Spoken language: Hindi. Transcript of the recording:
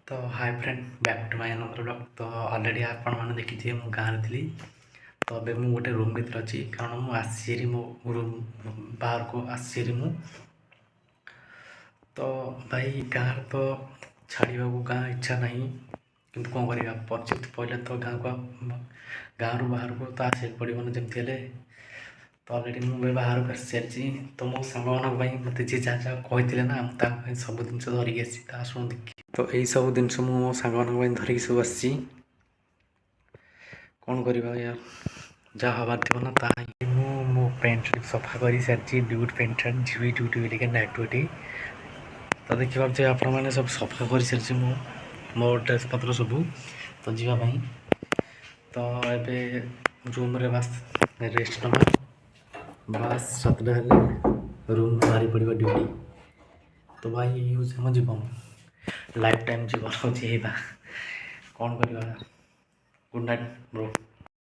तो hi friend back to my another blog. तो ऑलरेडी आपण मैंने देखी मु गाँव थी। तो अबे मु गोटे रूम भर अच्छी कारण मु आसी मो रूम बाहर को आसी मु। तो भाई गाँव तो छाड़ा को गाँ इच्छा नहीं किंतु कौन करा परिचित पहले तो गाँव को गाँव बाहर को तो आसे पड़ो ना जमी हेल्ले। तो अलरेडी मुझे बाहर को आसी सारी। तो मो सांग मान मत जी जहाँ जहाँ कहते ना सब जिन धरिकी आसी शुण देखी। तो यही सब जिन मो सांग मान धरिकी सब आसी कौन करवा यार जहाँ हबार थी ना ता मो पैंट सर्ट सफा कर सारी ड्यूट पैंट सर्ट झीवी ड्यूटी बोलिके नाइट ड्यूटी। तो देखिए पार्थे आपण मैंने सब सफा कर सारी मो ड्रेस पत्र सब तो जावाई। तो ये रूम रे बास रेस्ट नवा बास 7टा हेल्ले रूम बाहरी पड़ो ड्यूटी। तो भाई ये हूँ मो जीवन लाइफ टाइम जीवन हूँ कौन करवा। Good night bro.